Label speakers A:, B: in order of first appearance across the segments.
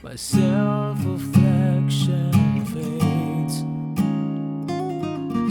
A: My self-reflection fades,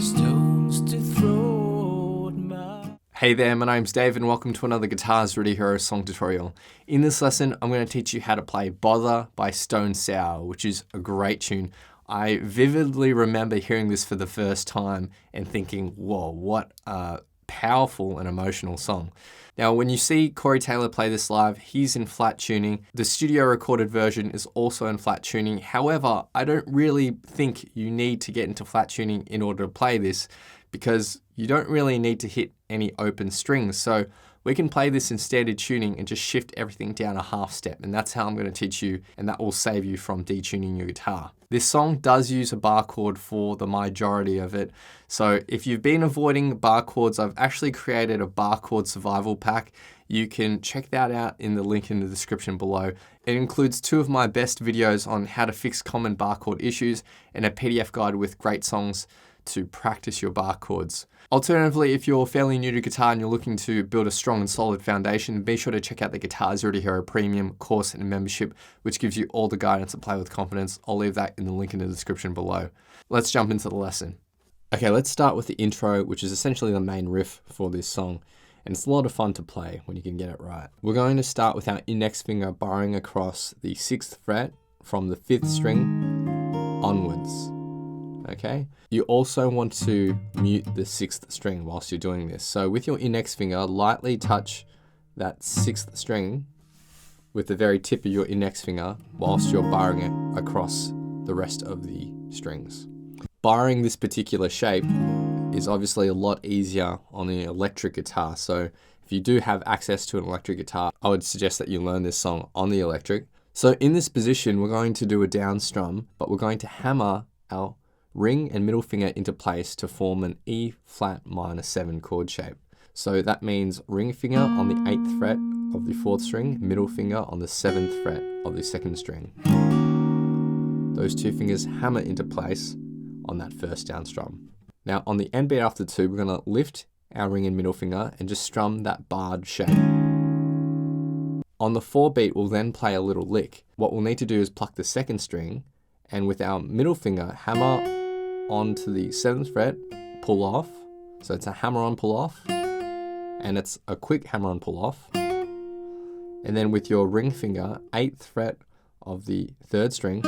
A: stones to throw at my...
B: Hey there, my name's Dave and welcome to another Guitars Ready Hero song tutorial. In this lesson, I'm going to teach you how to play Bother by Stone Sour, which is a great tune. I vividly remember hearing this for the first time and thinking, whoa, what a powerful and emotional song. Now, when you see Corey Taylor play this live, he's in flat tuning. The studio recorded version is also in flat tuning. However, I don't really think you need to get into flat tuning in order to play this because you don't really need to hit any open strings. So we can play this in standard tuning and just shift everything down a half step. And that's how I'm going to teach you, and that will save you from detuning your guitar. This song does use a bar chord for the majority of it. So if you've been avoiding bar chords, I've actually created a bar chord survival pack. You can check that out in the link in the description below. It includes 2 of my best videos on how to fix common bar chord issues and a PDF guide with great songs to practice your bar chords. Alternatively, if you're fairly new to guitar and you're looking to build a strong and solid foundation, be sure to check out the Guitars Ready Hero Premium course and membership, which gives you all the guidance to play with confidence. I'll leave that in the link in the description below. Let's jump into the lesson. Okay, let's start with the intro, which is essentially the main riff for this song. And it's a lot of fun to play when you can get it right. We're going to start with our index finger barring across the 6th fret from the 5th string onwards. Okay. You also want to mute the 6th string whilst you're doing this. So with your index finger, lightly touch that 6th string with the very tip of your index finger whilst you're barring it across the rest of the strings. Barring this particular shape is obviously a lot easier on an electric guitar. So if you do have access to an electric guitar, I would suggest that you learn this song on the electric. So in this position, we're going to do a down strum, but we're going to hammer our ring and middle finger into place to form an E flat minor 7 chord shape. So that means ring finger on the 8th fret of the 4th string, middle finger on the 7th fret of the 2nd string. Those 2 fingers hammer into place on that first down strum. Now on the end beat after 2, we're going to lift our ring and middle finger and just strum that barred shape. On the 4 beat, we'll then play a little lick. What we'll need to do is pluck the 2nd string and with our middle finger hammer onto the 7th fret, pull off. So it's a hammer on, pull off, and it's a quick hammer on, pull off. And then with your ring finger, 8th fret of the 3rd string,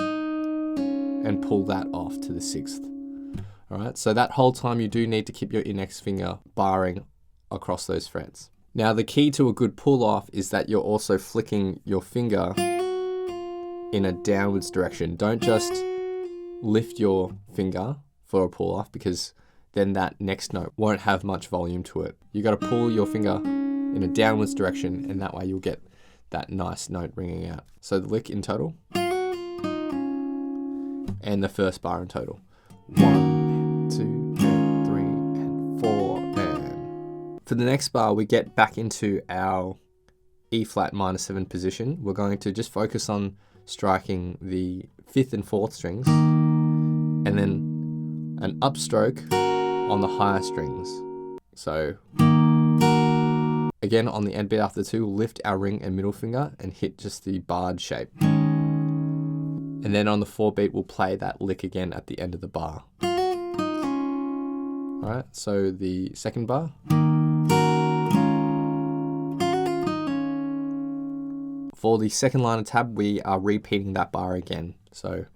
B: and pull that off to the 6th. All right, so that whole time you do need to keep your index finger barring across those frets. Now the key to a good pull off is that you're also flicking your finger in a downwards direction. Don't just lift your finger for a pull off because then that next note won't have much volume to it. You got to pull your finger in a downwards direction and that way you'll get that nice note ringing out. So the lick in total and the first bar in total. 1, 2, and 3, and 4, and... For the next bar, we get back into our E flat minor 7 position. We're going to just focus on striking the 5th and 4th strings and then an upstroke on the higher strings. So again on the end beat after 2, we'll lift our ring and middle finger and hit just the barred shape. And then on the 4 beat, we'll play that lick again at the end of the bar. Alright, so the 2nd bar. For the 2nd line of tab, we are repeating that bar again. So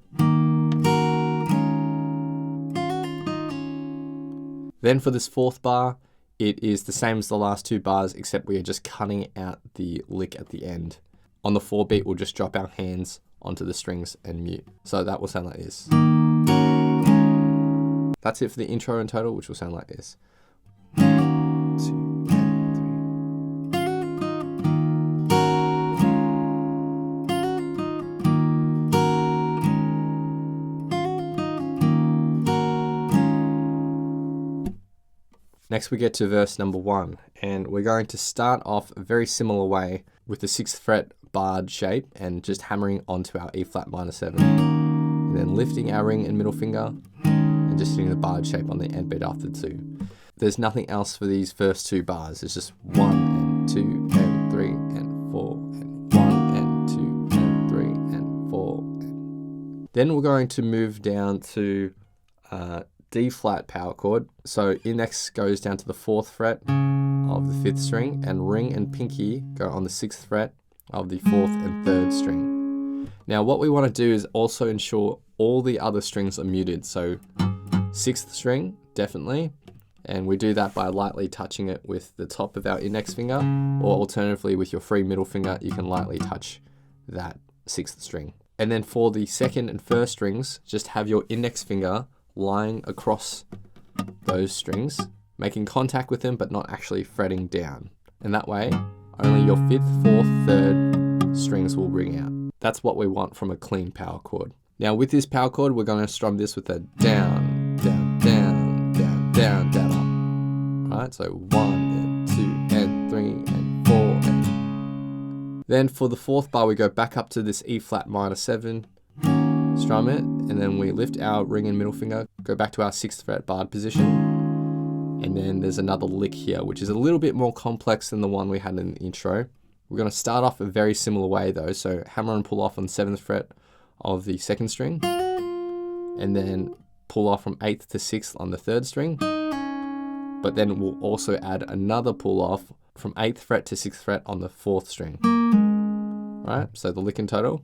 B: then for this 4th bar, it is the same as the last 2 bars, except we are just cutting out the lick at the end. On the 4 beat, we'll just drop our hands onto the strings and mute. So that will sound like this. That's it for the intro in total, which will sound like this. 1, 2, and 3. Next we get to verse number 1, and we're going to start off a very similar way with the 6th fret barred shape and just hammering onto our E flat minor 7. And then lifting our ring and middle finger and just hitting the barred shape on the end beat after 2. There's nothing else for these first 2 bars. It's just 1 and 2 and 3 and 4 and 1 and 2 and 3 and 4 Then we're going to move down to D flat power chord. So index goes down to the 4th fret of the 5th string, and ring and pinky go on the 6th fret of the 4th and 3rd string. Now what we want to do is also ensure all the other strings are muted. So 6th string, definitely. And we do that by lightly touching it with the top of our index finger, or alternatively with your free middle finger, you can lightly touch that 6th string. And then for the 2nd and 1st strings, just have your index finger lying across those strings, making contact with them but not actually fretting down. And that way, only your 5th, 4th, 3rd strings will ring out. That's what we want from a clean power chord. Now with this power chord, we're going to strum this with a down, down, down, down, down, down, up. Right, so 1 and 2 and 3 and 4 and... Then for the 4th bar, we go back up to this E flat minor 7, strum it, and then we lift our ring and middle finger, go back to our 6th fret barred position, and then there's another lick here, which is a little bit more complex than the one we had in the intro. We're going to start off a very similar way though, so hammer and pull off on the 7th fret of the 2nd string, and then pull off from 8th to 6th on the 3rd string, but then we'll also add another pull off from 8th fret to 6th fret on the 4th string. Right, so the lick in total.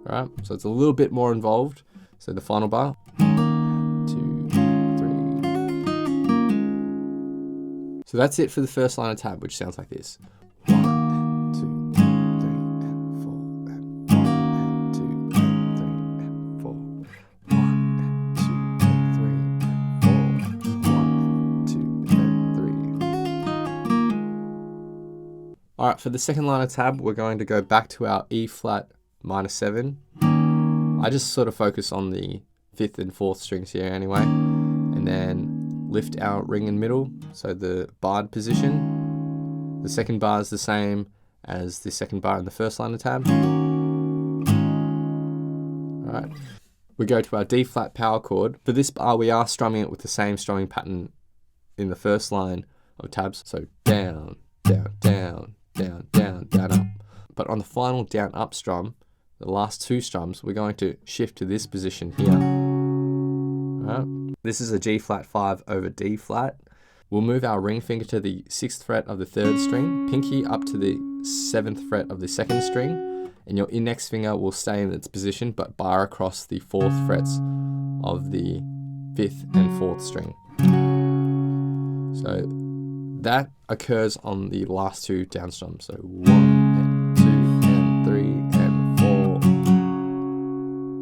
B: Alright, so it's a little bit more involved. So the final bar. 2, 3. So that's it for the first line of tab, which sounds like this. 1 and 2 and 3 and 4 and 1 and 2 and 3 and 4. 1 and 2 and 3 and 4 and 1 and 2 and 3. Alright, for the second line of tab, we're going to go back to our E flat minor 7. I just sort of focus on the 5th and 4th strings here anyway, and then lift our ring and middle, so the barred position. The second bar is the same as the second bar in the first line of tab. Alright, we go to our D flat power chord. For this bar we are strumming it with the same strumming pattern in the first line of tabs, so down, down, down, down, down, down, up. But on the final down up strum, the last 2 strums, we're going to shift to this position here. Right. This is a G flat 5 over D flat. We'll move our ring finger to the 6th fret of the 3rd string, pinky up to the 7th fret of the 2nd string, and your index finger will stay in its position but bar across the 4th frets of the 5th and 4th string. So that occurs on the last 2 down strums. So 1 and 2 and 3 and 4.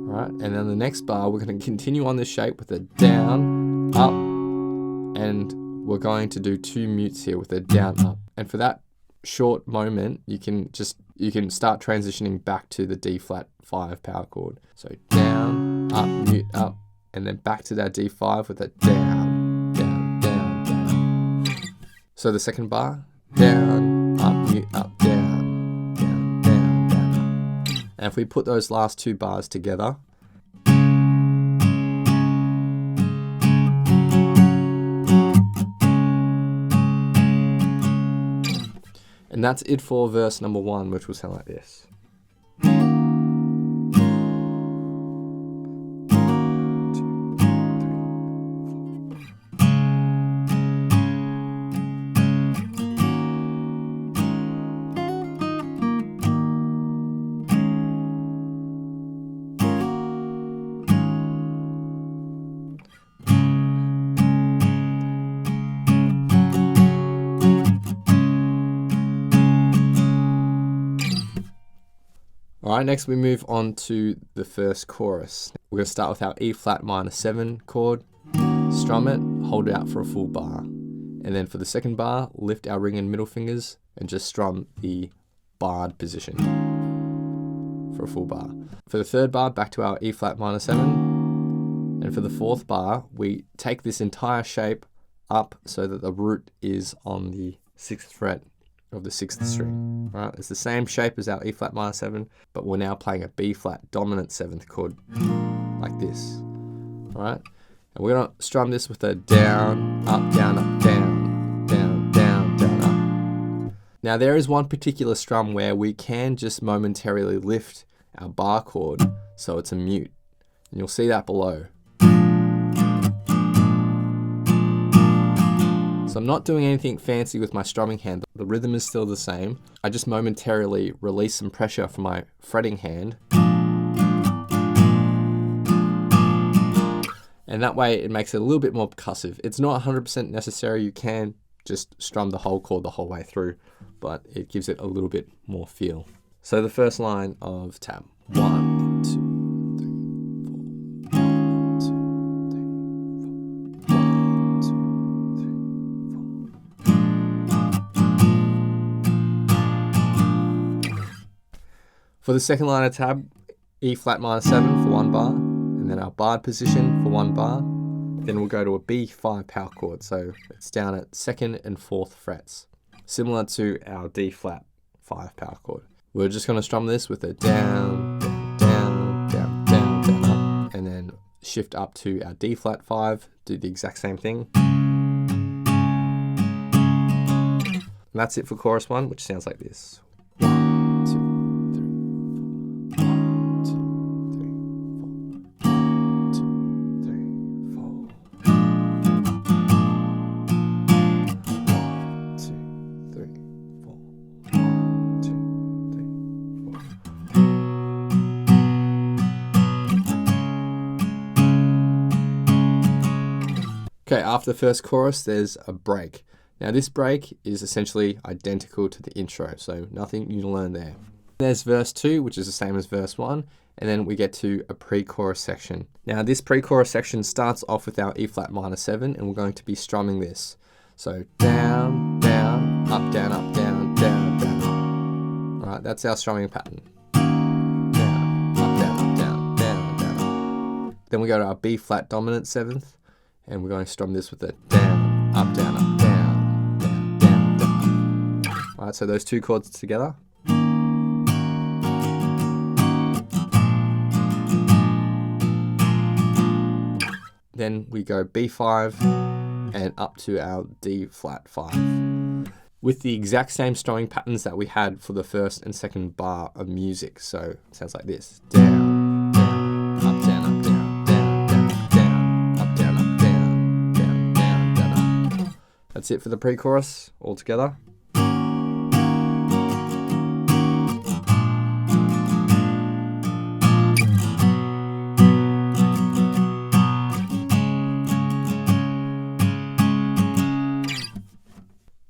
B: Right, and then the next bar we're going to continue on this shape with a down, up, and we're going to do 2 mutes here with a down, up. And for that short moment, you can start transitioning back to the D flat 5 power chord. So down, up, mute, up, and then back to that D5 with a down, down, down, down. So the second bar, down, up, mute, up, down, down, down, down, up. And if we put those last 2 bars together, and that's it for verse number 1, which will sound like this. Alright, next we move on to the first chorus. We're going to start with our E flat minor 7 chord, strum it, hold it out for a full bar. And then for the second bar, lift our ring and middle fingers and just strum the barred position for a full bar. For the third bar, back to our E flat minor 7. And for the fourth bar, we take this entire shape up so that the root is on the 6th fret of the 6th string. Right, it's the same shape as our E flat minor 7, but we're now playing a B flat dominant 7th chord like this. All right, and we're gonna strum this with a down, up, down, up, down, down, down, down, up. Now there is one particular strum where we can just momentarily lift our bar chord so it's a mute, and you'll see that below. So I'm not doing anything fancy with my strumming hand. The rhythm is still the same. I just momentarily release some pressure from my fretting hand. And that way it makes it a little bit more percussive. It's not 100% necessary. You can just strum the whole chord the whole way through, but it gives it a little bit more feel. So the first line of tab. 1, 2, 3, 4. 1, 2, 3, 4. 1, 2, 3, 4. For the second line of tab, E flat minor 7 for 1 bar, and then our barred position for 1 bar. Then we'll go to a B5 power chord, so it's down at 2nd and 4th frets, similar to our D flat 5 power chord. We're just going to strum this with a down, down, down, down, down, down, up, and then shift up to our D flat 5, do the exact same thing. And that's it for chorus 1, which sounds like this. 1, 2, 3, 4. 1, 2, 3, 4. 1, 2, 3, 4. 1, 2, 3, 4. 1, 2, 3, 4. Okay, after the first chorus, there's a break. Now this break is essentially identical to the intro, so nothing new to learn there. There's verse 2, which is the same as verse 1, and then we get to a pre-chorus section. Now this pre-chorus section starts off with our E flat minor 7, and we're going to be strumming this. So down, down, up, down, up, down, down, down, up. All right, that's our strumming pattern. Down, up, down, up, down, down, down, up. Then we go to our B flat dominant 7th, and we're going to strum this with a down, up, down, up, down. Alright, so those two chords together. Then we go B5 and up to our D flat 5. With the exact same strumming patterns that we had for the first and second bar of music. So it sounds like this. Down, down, up, down, up, down, down, down, up, down, up, down, up, down, down, down, down, up. That's it for the pre-chorus all together.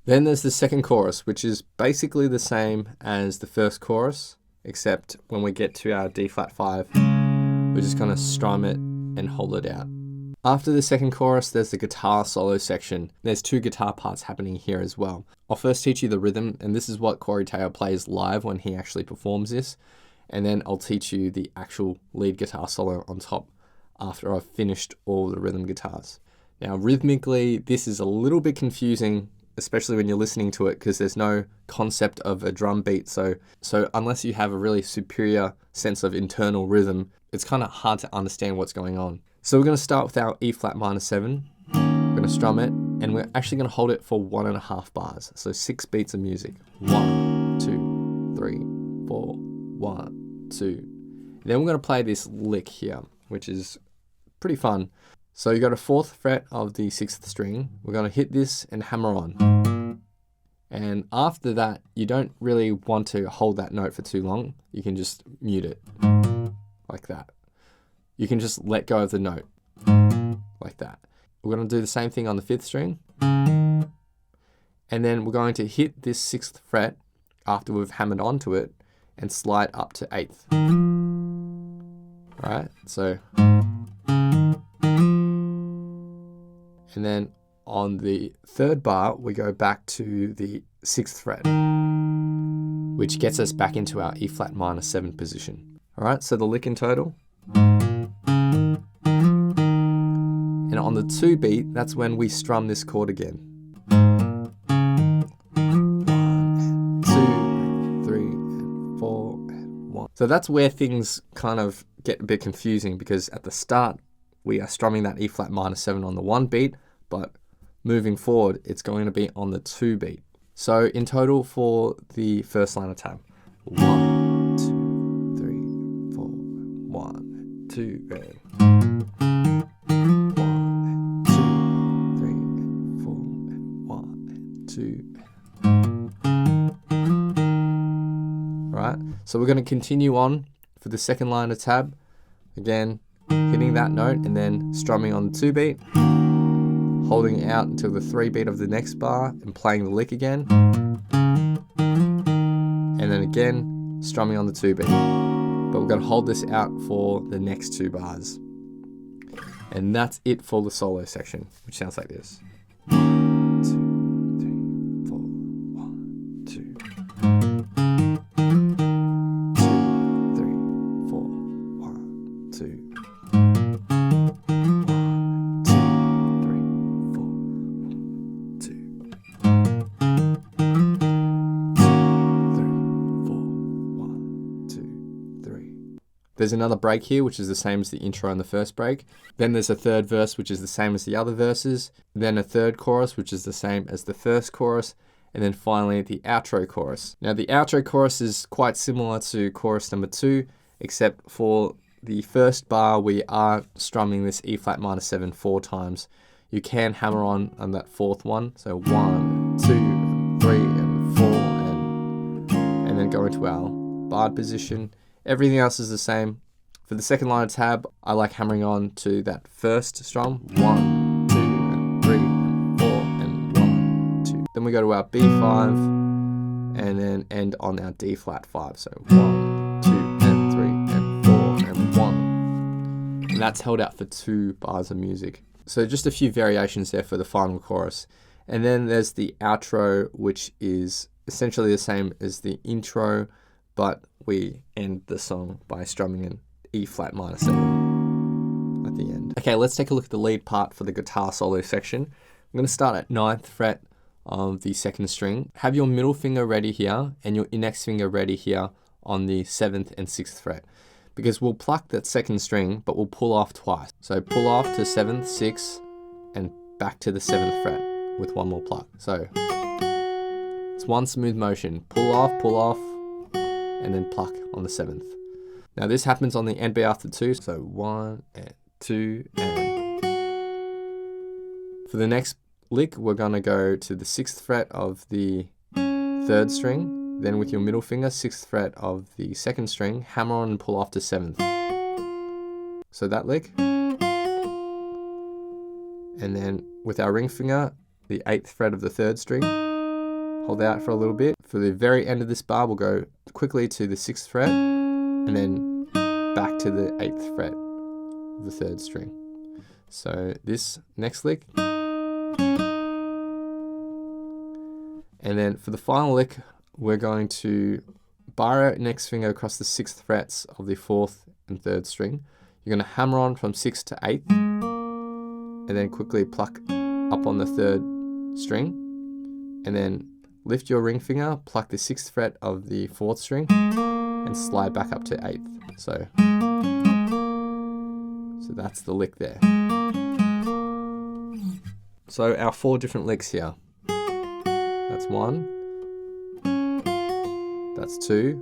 B: Then there's the second chorus, which is basically the same as the first chorus, except when we get to our D flat 5, we're just going to strum it and hold it out. After the second chorus, there's the guitar solo section. There's 2 guitar parts happening here as well. I'll first teach you the rhythm, and this is what Corey Taylor plays live when he actually performs this, and then I'll teach you the actual lead guitar solo on top after I've finished all the rhythm guitars. Now, rhythmically, this is a little bit confusing, especially when you're listening to it, because there's no concept of a drum beat. So unless you have a really superior sense of internal rhythm, it's kind of hard to understand what's going on. So we're going to start with our E flat minor 7. We're going to strum it, and we're actually going to hold it for 1.5 bars. So 6 beats of music. 1, 2, 3, 4, 1, 2. Then we're going to play this lick here, which is pretty fun. So you got a 4th fret of the 6th string. We're going to hit this and hammer on. And after that, you don't really want to hold that note for too long. You can just mute it like that. You can just let go of the note like that. We're going to do the same thing on the 5th string. And then we're going to hit this 6th fret after we've hammered onto it and slide up to 8th. All right, so. And then on the 3rd bar, we go back to the 6th fret, which gets us back into our E flat minor 7 position. All right, so the lick in total. And on the 2 beat, that's when we strum this chord again. 1, 2, 3, and 4, and 1. So that's where things kind of get a bit confusing, because at the start, we are strumming that E flat minor 7 on the 1 beat, but moving forward, it's going to be on the 2 beat. So in total for the first line of tab, 1, 2, 3, 4, 1, 2, and 1, 2, 3, 4, 1, 2. Alright, so we're going to continue on for the second line of tab. Again, hitting that note and then strumming on the 2 beat, holding out until the 3 beat of the next bar and playing the lick again. And then again, strumming on the 2 beat. But we're going to hold this out for the next 2 bars. And that's it for the solo section, which sounds like this. 1, 2, 3, 4, 1, 2. 2, 3, 4, 1, 2. 1, 2, 3, 4, 2. 2, 3, 4, 1, 2, 3. There's another break here, which is the same as the intro and the first break. Then there's a third verse, which is the same as the other verses. Then a third chorus, which is the same as the first chorus. And then finally the outro chorus. Now the outro chorus is quite similar to chorus number 2, except for the first bar we are strumming this E flat minor 7 4 times. You can hammer on that 4th one. So 1, 2, 3, and 4, and then go into our barred position. Everything else is the same. For the second line of tab, I like hammering on to that first strum. 1, 2, and 3, and 4, and 1, 2. Then we go to our B5, and then end on our D flat 5. So 1, 2, and 3, and 4, and 1. And that's held out for 2 bars of music. So just a few variations there for the final chorus. And then there's the outro, which is essentially the same as the intro, but we end the song by strumming an E flat minor 7 at the end. Okay, let's take a look at the lead part for the guitar solo section. I'm going to start at 9th fret of the 2nd string. Have your middle finger ready here and your index finger ready here on the 7th and 6th fret, because we'll pluck that 2nd string, but we'll pull off twice. So pull off to 7th, 6th, and back to the 7th fret with one more pluck. So it's one smooth motion. Pull off, and then pluck on the 7th. Now this happens on the end beat after 2, so 1 and 2 and. For the next lick, we're gonna go to the 6th fret of the 3rd string, then with your middle finger, 6th fret of the 2nd string, hammer on and pull off to 7th. So that lick. And then with our ring finger, the 8th fret of the 3rd string, hold out for a little bit. For the very end of this bar, we'll go quickly to the 6th fret, and then back to the 8th fret of the 3rd string. So this next lick. And then for the final lick, we're going to bar our next finger across the 6th frets of the 4th and 3rd string. You're going to hammer on from 6th to 8th, and then quickly pluck up on the 3rd string, and then lift your ring finger, pluck the 6th fret of the 4th string, and slide back up to 8th. So that's the lick there. So our 4 different licks here. That's 1. That's 2.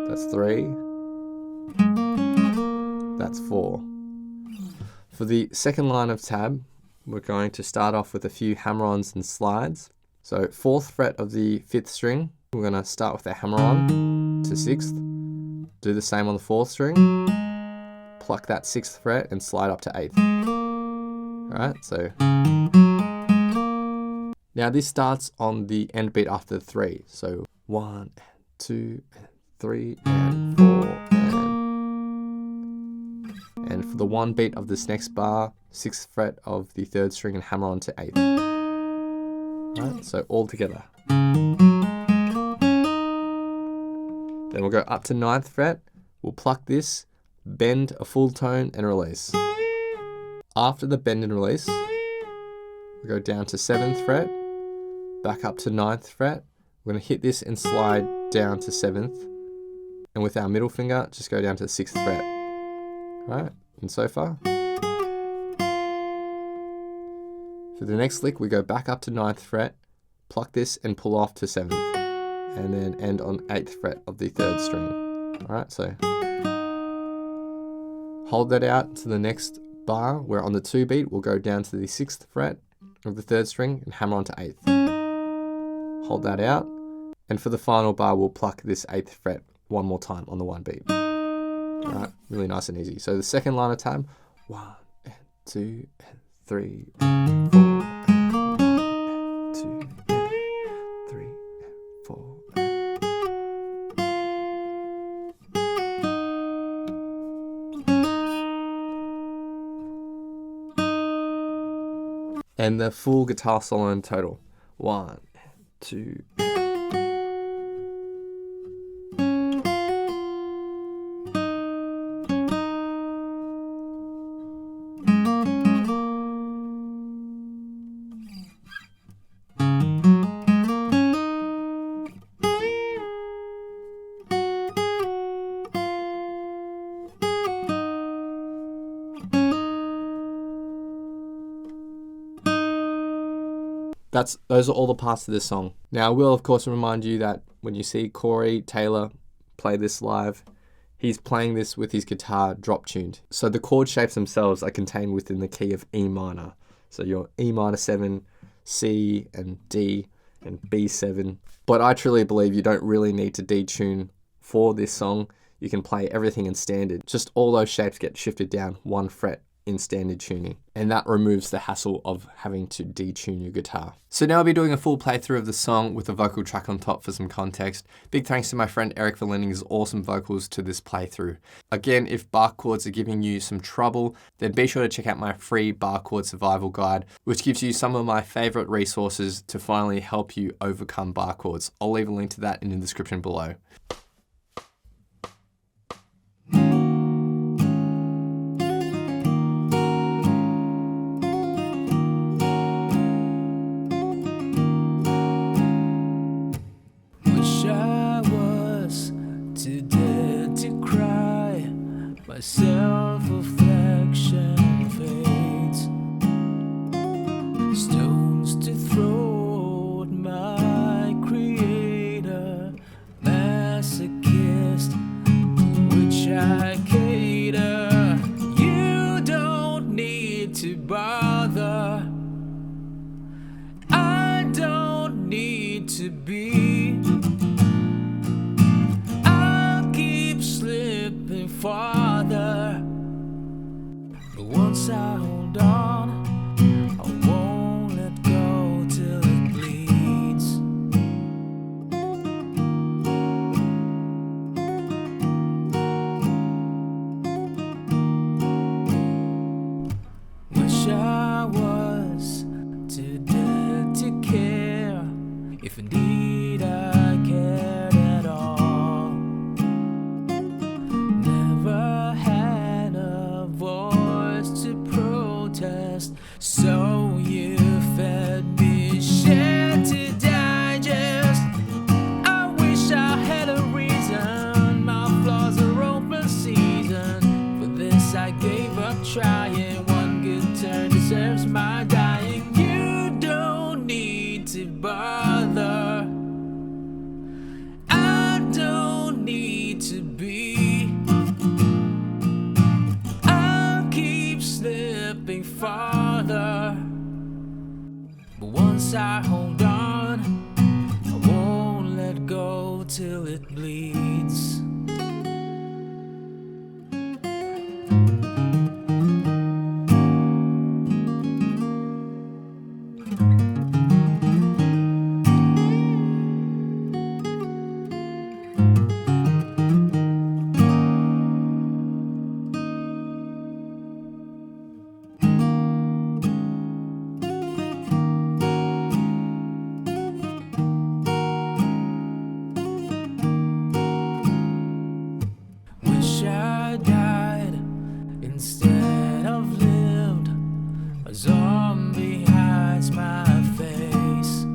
B: That's 3. That's 4. For the second line of tab, we're going to start off with a few hammer-ons and slides. So 4th fret of the 5th string, we're going to start with a hammer-on to 6th. Do the same on the 4th string. Pluck that 6th fret and slide up to 8th. Alright, so now this starts on the end beat after 3. So 1 and 2 and 3 and 4 and for the 1 beat of this next bar, 6th fret of the 3rd string and hammer on to 8th. Alright, so all together. Then we'll go up to 9th fret, we'll pluck this, bend a full tone and release. After the bend and release, we go down to 7th fret, back up to 9th fret. We're going to hit this and slide down to 7th. And with our middle finger, just go down to the 6th fret. Right, and so far. For the next lick, we go back up to 9th fret, pluck this and pull off to 7th, and then end on 8th fret of the 3rd string. Alright, so hold that out to the next bar, where on the 2 beat we'll go down to the 6th fret of the 3rd string and hammer onto 8th. Hold that out, and for the final bar we'll pluck this 8th fret one more time on the 1 beat. Alright, really nice and easy. So the second line of tab, 1 and 2 and 3 and 4 and 2 and 3 and 4. And the full guitar solo in total. 1 and 2. Those are all the parts of this song. Now I will of course remind you that when you see Corey Taylor play this live, he's playing this with his guitar drop tuned. So the chord shapes themselves are contained within the key of E minor. So your E minor 7, C and D and B7. But I truly believe you don't really need to detune for this song. You can play everything in standard. Just all those shapes get shifted down 1 fret in standard tuning, and that removes the hassle of having to detune your guitar. So now I'll be doing a full playthrough of the song with a vocal track on top for some context. Big thanks to my friend Eric for lending his awesome vocals to this playthrough. Again, if bar chords are giving you some trouble, then be sure to check out my free bar chord survival guide, which gives you some of my favorite resources to finally help you overcome bar chords. I'll leave a link to that in the description below.
A: My self-reflection fades, stones to throw at my creator, masochist, which I cater. You don't need to bother, I don't need to be. I'll keep slipping farther, but once I hold on, I won't let go till it bleeds. Wish I was too dead to care, if indeed I cared at all. Never had a voice to protest, so you fed me shit to digest. I wish I had a reason, my flaws are open season. For this I gave up trying, one good turn deserves my dying. You don't need to bother, I don't need to be. I'll keep slipping farther, but once I hold on, I won't let go till it bleeds. Wish I died instead of lived. A zombie hides my face,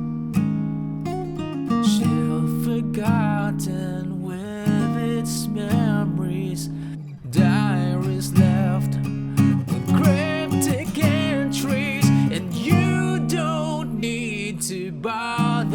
A: still forgotten with its memories. Diaries left with cryptic entries, and you don't need to bother.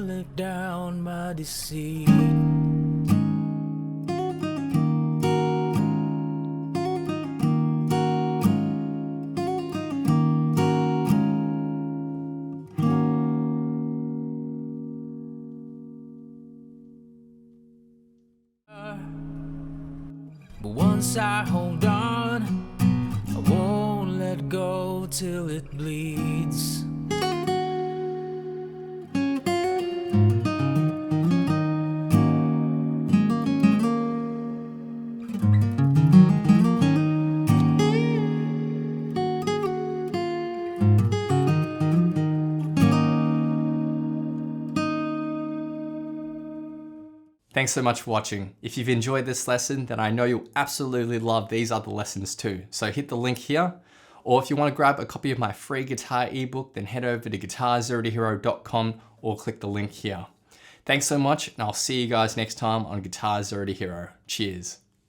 A: live down my deceit. But once I hold on, I won't let go till it bleeds.
B: Thanks so much for watching. If you've enjoyed this lesson, then I know you'll absolutely love these other lessons too. So hit the link here. Or if you want to grab a copy of my free guitar ebook, then head over to guitarzerotohero.com or click the link here. Thanks so much, and I'll see you guys next time on Guitar Zero to Hero. Cheers.